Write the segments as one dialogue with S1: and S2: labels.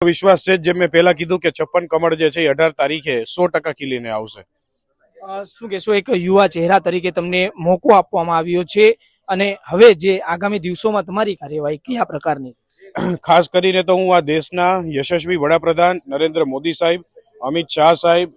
S1: વિશ્વાસ છે જે મેં પહેલા કીધું કે 56 કમળ જે છે એ 18 તારીખે 100% ખીલીને આવશે।
S2: શું કહેશો, એક યુવા ચહેરા તરીકે તમને મોકો આપવામાં આવ્યો છે અને હવે જે આગામી દિવસોમાં તમારી કાર્યવાહી કયા પ્રકારની?
S1: ખાસ કરીને તો હું આ દેશના યશસ્વી વડાપ્રધાન નરેન્દ્ર મોદી સાહેબ, અમિત શાહ સાહેબ,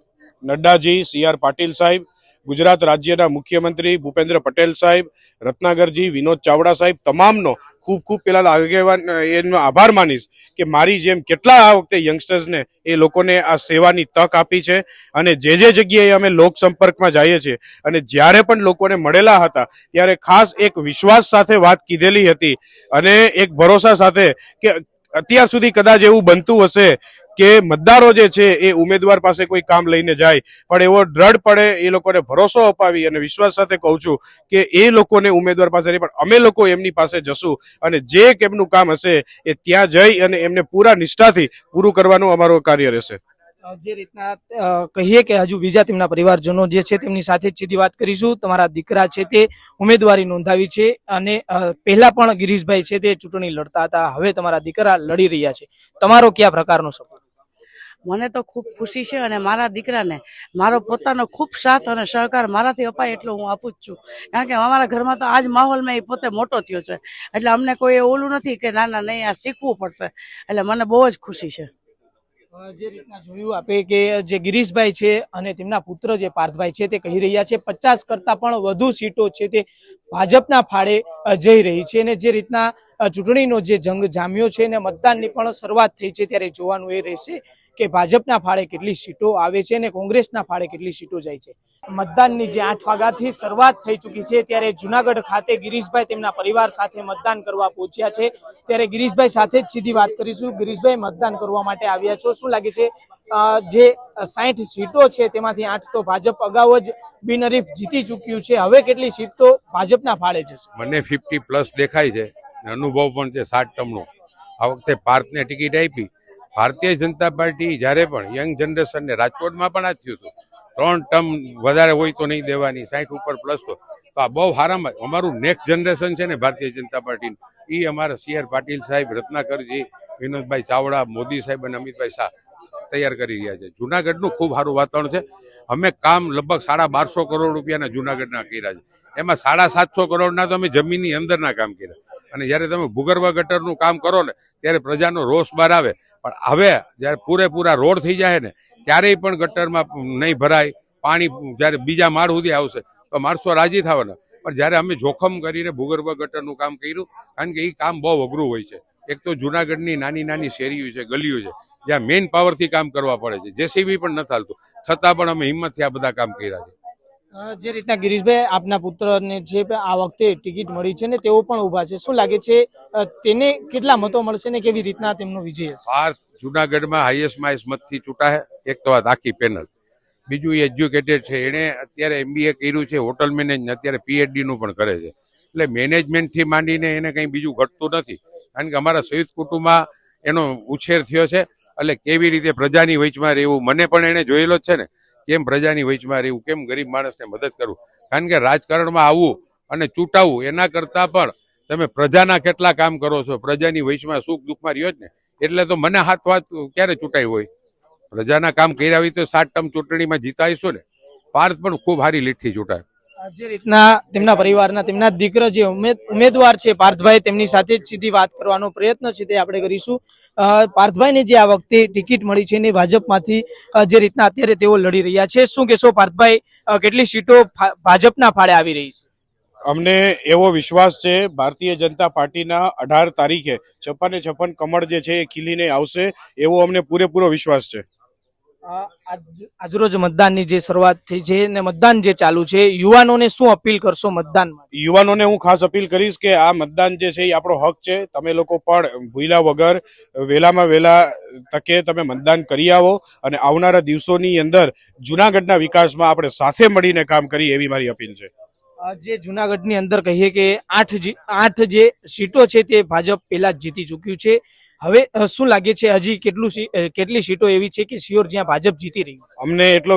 S1: નડ્ડાજી, CR પાટીલ સાહેબ, ગુજરાત રાજ્યના મુખ્યમંત્રી ભૂપેન્દ્ર પટેલ સાહેબ, રત્નાકરજી, વિનોદ ચાવડા સાહેબ, તમામનો ખૂબ ખૂબ પેલા આગેવાન એનો આભાર માનીશ કે મારી જેમ કેટલા આ વખતે યંગસ્ટર્સને એ લોકોને આ સેવાની તક આપી છે અને જે જગ્યાએ અમે લોક સંપર્કમાં જઈએ છીએ અને જ્યારે પણ લોકોને મળેલા હતા ત્યારે ખાસ એક વિશ્વાસ સાથે વાત કીધેલી હતી અને એક ભરોસા સાથે કે અત્યાર સુધી કદાચ એવું બનતું હશે કે મતદારો જે છે એ ઉમેદવાર પાસે કોઈ કામ લઈને જાય, પણ એવો દ્રઢપણે એ લોકોને ભરોસો અપાવી અને વિશ્વાસ સાથે કહું છું કે એ લોકોને ઉમેદવાર પાસે નહીં પણ અમે લોકો એમની પાસે જશું અને જે એમનું કામ હશે એ ત્યાં જઈ અને એમને પૂરા નિષ્ઠાથી પૂરું કરવાનું અમારું કાર્ય રહેશે।
S2: જે રીતના કહીએ કે હજુ બીજા તેમના પરિવારજનો જે છે તેમની સાથે જ સીધી વાત કરીશું। તમારા દીકરા છે તે ઉમેદવારી નોંધાવી છે અને પહેલા પણ ગિરીશભાઈ છે તે ચૂંટણી લડતા હતા, હવે તમારા દીકરા લડી રહ્યા છે, તમારો કયા પ્રકારનો સપોર્ટ?
S3: મને તો ખૂબ ખુશી છે અને મારા દીકરાને મારો પોતાનો ખૂબ સાથ અને સહકાર મારાથી અપાય એટલો હું આપું જ છું, કારણ કે અમારા ઘરમાં તો આજ માહોલમાં એ પોતે મોટો થયો છે એટલે અમને કોઈ ઓલું નથી કે ના ના નહીં આ શીખવું પડશે, એટલે મને બહુ જ ખુશી છે।
S2: જે રીતના જોયું આપે કે જે ગિરીશભાઈ છે અને તેમના પુત્ર જે પાર્થભાઈ છે તે કહી રહ્યા છે 50 કરતા પણ વધુ સીટો છે તે ભાજપના ફાળે જઈ રહી છે અને જે રીતના ચૂંટણીનો જે જંગ જામ્યો છે અને મતદાનની પણ શરૂઆત થઈ છે ત્યારે જોવાનું એ રહેશે કે ભાજપના ફાળે કેટલી સીટો આવે છે અને કોંગ્રેસના ફાળે કેટલી સીટો જાય છે। મતદાનની જે 8 વાગ્યાથી શરૂઆત થઈ ચૂકી છે ત્યારે જુનાગઢ ખાતે ગિરીશભાઈ તેમના પરિવાર સાથે મતદાન કરવા પહોંચ્યા છે, ત્યારે ગિરીશભાઈ સાથે જ સીધી વાત કરીશું। ગિરીશભાઈ, મતદાન કરવા માટે આવ્યા છો, શું લાગે છે જે 60 સીટો છે તેમાંથી 8 તો ભાજપ અગાઉ જ બિનહરીફ જીતી ચૂક્યું છે, હવે કેટલી સીટો ભાજપના ફાળે છે?
S4: મને 50+ દેખાય છે, અનુભવ પણ છે 60 ટર્મનો। આ વખતે પાર્થને ટિકિટ આપી, ભારતીય જનતા પાર્ટી જ્યારે પણ યંગ જનરેશનને રાજકોટમાં પણ આ થયું હતું 3 ટર્મ વધારે હોય તો નહીં દેવાની, 60 ઉપર પ્લસ તો આ બહુ સારામાં અમારું નેક્સ્ટ જનરેશન છે ને ભારતીય જનતા પાર્ટીનું, એ અમારા CR પાટીલ સાહેબ, રત્નાકરજી, વિનોદભાઈ ચાવડા, મોદી સાહેબ અને અમિતભાઈ શાહ તૈયાર કરી રહ્યા છે। જુનાગઢનું ખૂબ સારું વાતાવરણ છે, અમે કામ લગભગ 1250 કરોડ રૂપિયાના જુનાગઢના કર્યા છે, એમાં 750 કરોડના તો અમે જમીનની અંદરના કામ કર્યા અને જ્યારે તમે ભૂગર્ભ ગટરનું કામ કરો ને ત્યારે પ્રજાનો રોષ બહાર આવે, પણ હવે જ્યારે પૂરેપૂરા રોડ થઈ જાય ને ક્યારેય પણ ગટરમાં નહીં ભરાય, પાણી જ્યારે બીજા માળ સુધી આવશે તો માણસો રાજી થવાના, પણ જ્યારે અમે જોખમ કરીને ભૂગર્ભ ગટરનું કામ કર્યું, કારણ કે એ કામ બહુ અઘરું હોય છે। એક તો જુનાગઢની નાની નાની શેરીઓ છે, ગલીઓ છે, જ્યાં મેઇન પાવરથી કામ કરવા પડે છે, JCB પણ નથી હાલતું, છતાં પણ અમે હિંમતથી આ બધા કામ કર્યા છે।
S2: જે રીતના ગિરીશભાઈ આપના પુત્રને જે આ વખતે ટિકિટ મળી છે ને તેઓ પણ ઉભા છે, શું લાગે છે તેને કેટલા મતો મળશે ને કેવી રીતના તેમનો વિજય હશે?
S4: આ જુનાગઢમાં હાઈએસ્ટમાં હાઈએસ્ટ મતથી ચૂંટાય. એક તો વાત આખી પેનલ, બીજું એજ્યુકેટેડ છે, એને અત્યારે MBA કર્યું છે, હોટલ મેનેજમેન્ટ, અત્યારે PhD નું પણ કરે છે. એટલે મેનેજમેન્ટથી માંડીને એને કંઈ બીજું ઘટતું નથી. કારણ કે અમારા સંયુક્ત કુટુંબમાં એનો ઉછેર થયો છે. એટલે કેવી રીતે પ્રજાની વચમાં રહેવું, મને પણ એને જોયેલો જ છે ને, કેમ પ્રજાની વચમાં રહેવું, કેમ ગરીબ માણસને મદદ કરવું. કારણ કે રાજકારણમાં આવવું અને ચૂંટાવું એના કરતાં પણ તમે પ્રજાના કેટલા કામ કરો છો, પ્રજાની વચમાં સુખ દુઃખમાં રહ્યો જ ને. એટલે તો મને હાથ વાત ક્યારે ચૂંટાઈ હોય, પ્રજાના કામ કર્યા હોય તો 7 ટર્મ ચૂંટણીમાં જીતાઈશું ને. પાર્થ પણ ખૂબ સારી લીટથી ચૂંટાય.
S2: જે રીતના તેમના પરિવારના તેમના દીકરા જે ઉમેદવાર છે પાર્થભાઈ, તેમની સાથે જ સીધી વાત કરવાનો પ્રયત્ન છે તે આપણે કરીશું. પાર્થભાઈને જે આ વખતે ટિકિટ મળી છે ને ભાજપમાંથી, જે રીતના અત્યારે તેઓ લડી રહ્યા છે, શું કહેશો પાર્થભાઈ, કેટલી સીટો ભાજપના ફાળે આવી રહી છે?
S1: અમને એવો વિશ્વાસ છે ભારતીય જનતા પાર્ટીના 18 તારીખે 56 કમળ જે છે એ ખીલીને આવશે, એવો અમને પૂરેપૂરો વિશ્વાસ છે.
S2: આજરોજ મતદાનની જે શરૂઆત થઈ છે ને મતદાન જે ચાલુ છે, યુવાનોને શું અપીલ કરશો મતદાનમાં?
S1: યુવાનોને હું ખાસ અપીલ કરીશ કે આ મતદાન જે છે એ આપણો હક છે. તમે લોકો પણ ભૂલ્યા વગર વહેલામાં વહેલા તકે તમે મતદાન કરી આવો અને આવનારા દિવસોની અંદર જુનાગઢના વિકાસમાં આપણે સાથે મળીને કામ કરીએ, એવી મારી અપીલ છે.
S2: જે જુનાગઢની અંદર કહીએ કે 8 જે સીટો છે તે ભાજપ પહેલા જ જીતી ચૂક્યું છે. હવે શું લાગે છે હજી કેટલી સીટો એવી છે કે શ્યોર જ્યાં ભાજપ જીતી રહી?
S1: અમને એટલો